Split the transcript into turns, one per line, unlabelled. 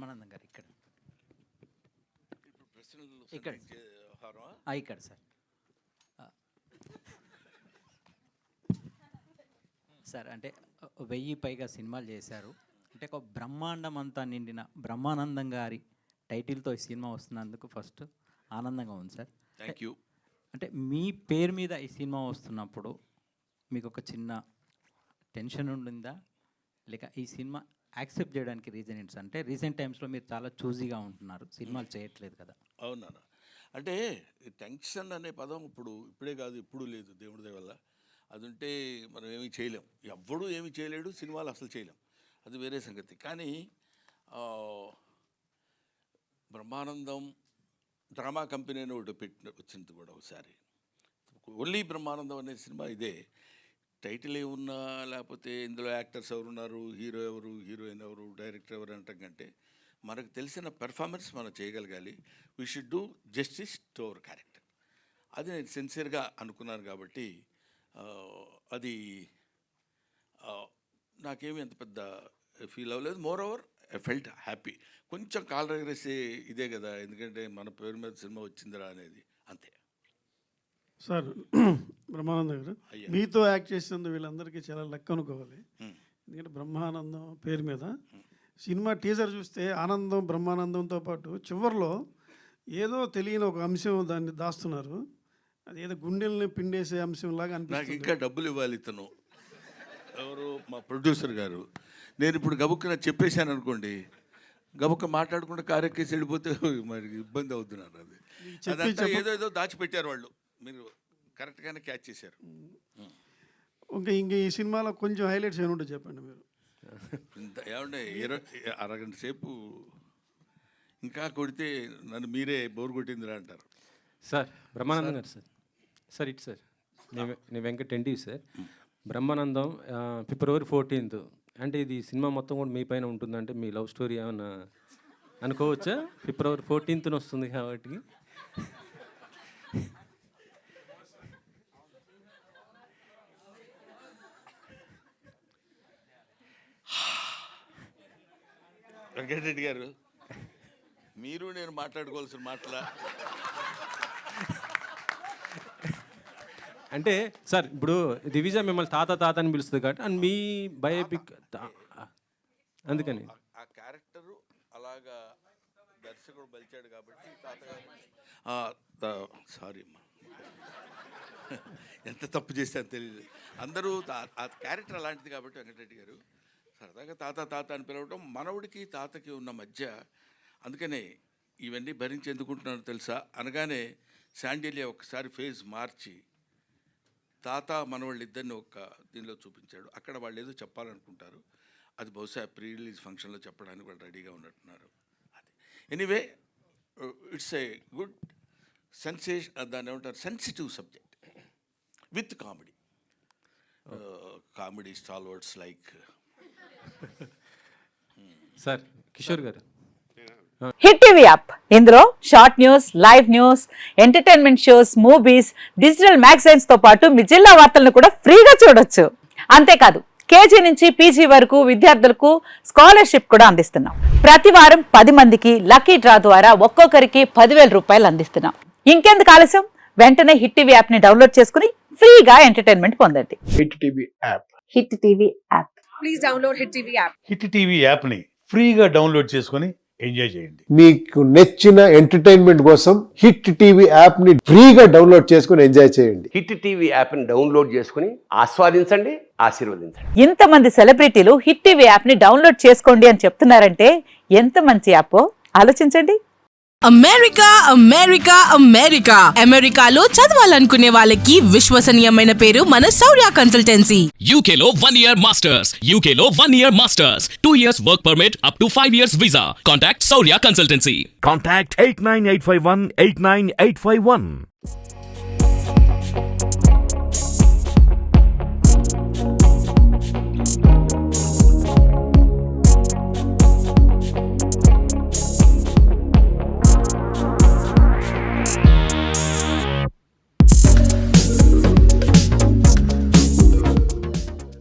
బ్రహ్మానందం గారు ఇక్కడ ఇక్కడ సార్ సార్ అంటే 1000 పైగా సినిమాలు చేశారు. అంటే ఒక బ్రహ్మాండం అంతా నిండిన బ్రహ్మానందం గారి టైటిల్తో ఈ సినిమా వస్తున్నందుకు ఫస్ట్ ఆనందంగా ఉంది సార్.
Thank you.
అంటే మీ పేరు మీద ఈ సినిమా వస్తున్నప్పుడు మీకు ఒక చిన్న టెన్షన్ ఉండిందా, లేక ఈ సినిమా యాక్సెప్ట్ చేయడానికి రీజన్ ఏంటి? అంటే రీసెంట్ టైమ్స్లో మీరు చాలా చూజీగా ఉంటున్నారు, సినిమాలు చేయట్లేదు కదా.
అవునా? అంటే టెన్షన్ అనే పదం ఇప్పుడే కాదు, ఎప్పుడూ లేదు. దేవుడి దయ వల్ల అది ఉంటే మనం ఏమీ చేయలేం. ఎవ్వడూ ఏమీ చేయలేడు, సినిమాలు అసలు చేయలేం, అది వేరే సంగతి. కానీ బ్రహ్మానందం డ్రామా కంపెనీ అని ఒకటి వచ్చింది కూడా ఒకసారి. ఓన్లీ బ్రహ్మానందం అనే సినిమా ఇదే. టైటిల్ ఏమున్నా, లేకపోతే ఇందులో యాక్టర్స్ ఎవరున్నారు, హీరో ఎవరు, హీరోయిన్ ఎవరు, డైరెక్టర్ ఎవరు అంటాం కంటే మనకు తెలిసిన పెర్ఫార్మెన్స్ మనం చేయగలగాలి. We should do justice to our character. అది నేను సిన్సియర్గా అనుకున్నాను కాబట్టి అది నాకేమీ అంత పెద్ద ఫీల్ అవ్వలేదు. More over I felt happy. కొంచెం కాలు ఎగరేసే ఇదే కదా, ఎందుకంటే మన పేరు మీద సినిమా వచ్చిందిరా అనేది, అంతే.
సార్ బ్రహ్మానందం గారు, మీతో యాక్ట్ చేసినందుకు వీళ్ళందరికీ చాలా లెక్క అనుకోవాలి. ఎందుకంటే బ్రహ్మానందం పేరు మీద సినిమా టీజర్ చూస్తే ఆనందం బ్రహ్మానందంతో పాటు చివరిలో ఏదో తెలియని ఒక అంశం దాన్ని దాస్తున్నారు. అది ఏదో గుండెల్ని పిండేసే అంశంలాగా అనిపిస్తుంది.
నాకు ఇంకా డబ్బులు ఇవ్వాలి ఇతను ఎవరు, మా ప్రొడ్యూసర్ గారు. నేను ఇప్పుడు గబుక్కున చెప్పేశాను అనుకోండి, గబుక్క మాట్లాడకుండా కారెక్కేసి వెళ్ళిపోతే మరి ఇబ్బంది అవుతున్నారు. అది ఏదో దాచిపెట్టారు వాళ్ళు, మీరు కరెక్ట్గానే క్యాచ్ చేశారు.
ఇంక ఈ సినిమాలో కొంచెం హైలైట్స్ ఏముంటో చెప్పండి మీరు.
ఏమంటే అరగంట సేపు ఇంకా కొడితే నన్ను మీరే బోర్ కొట్టిందిరా అంటారు.
సార్ బ్రహ్మానందం గారు, సార్ ఇటు సార్, నేను Venkat NTV sir. Brahmanandam February 14th. అంటే ఇది సినిమా మొత్తం కూడా మీ పైన ఉంటుందంటే మీ లవ్ స్టోరీ ఏమన్నా అనుకోవచ్చా? February 14th వస్తుంది కాబట్టి.
వెంకటరెడ్డి గారు, మీరు నేను మాట్లాడుకోవాల్సిన మాటలా?
అంటే సార్ ఇప్పుడు దివిజ మిమ్మల్ని తాత అని పిలుస్తుంది కాబట్టి అండ్ మీ బయోపిక్ అందుకని
ఆ క్యారెక్టరు అలాగా దర్శకుడు బలిచాడు కాబట్టి తాతగారు. సారీ అమ్మా, ఎంత తప్పు చేశాను తెలియదు. అందరూ ఆ క్యారెక్టర్ అలాంటిది కాబట్టి వెంకటరెడ్డి గారు సరదాగా తాత అని పిలవడం మనవుడికి తాతకి ఉన్న మధ్య. అందుకనే ఇవన్నీ భరించి ఎందుకుంటున్నాను తెలుసా? అనగానే శాండిలియా ఒకసారి ఫేజ్ మార్చి తాత మనవాళ్ళు ఇద్దరిని ఒక దీనిలో చూపించాడు. అక్కడ వాళ్ళు ఏదో చెప్పాలనుకుంటారు, అది బహుశా ప్రీ రిలీజ్ ఫంక్షన్లో చెప్పడానికి వాళ్ళు రెడీగా ఉన్నట్టున్నారు. అది anyway it's a good sensation, దాన్ని ఏమంటారు, sensitive subject with comedy. Comedy stalwarts like
sir Kishore గారు.
హిట్ టీవీ యాప్, ఇందులో short news, live news, entertainment shows, movies, digital magazines తో పాటు మీ జిల్లా వార్తలను కూడా ఫ్రీగా చూడొచ్చు. అంతేకాదు కేజీ నుంచి పీజీ వరకు విద్యార్థులకు స్కాలర్షిప్ కూడా అందిస్తున్నాం. ప్రతి వారం 10 మందికి లక్కీ డ్రా ద్వారా ఒక్కొక్కరికి 10,000 రూపాయలు అందిస్తున్నాం. ఇంకెందుకు ఆలస్యం, వెంటనే హిట్ టీవీ యాప్ ని డౌన్లోడ్ చేసుకుని ఫ్రీగా ఎంటర్టైన్మెంట్ పొందండి.
Hit TV app.
Hit TV app.
Please download hit TV app.
Hit TV యాప్ని ఫ్రీగా డౌన్లోడ్ చేసుకొని ఎంజాయ్ చేయండి.
మీకు నచ్చిన ఎంటర్టైన్మెంట్ కోసం హిట్ టీవీ యాప్ని ఫ్రీగా డౌన్లోడ్ చేసుకొని ఎంజాయ్ చేయండి.
హిట్ టీవీ యాప్ని డౌన్లోడ్ చేసుకుని ఆస్వాదించండి, ఆశీర్వదించండి.
ఇంతమంది సెలబ్రిటీలు హిట్ టీవీ యాప్ ని డౌన్లోడ్ చేసుకోండి అని చెప్తున్నారంటే ఎంత మంచి యాప్ ఆలోచించండి.
అమెరికా అమెరికా అమెరికా అమెరికాలో చదవాలనుకునే వాళ్ళకి విశ్వసనీయమైన పేరు మన శౌర్య కన్సల్టెన్సీ.
UK లో 1 year masters, UK లో 1 year masters, 2 years work permit up to 5 years visa. Contact Saurya Consultancy.
Contact 89851 89851.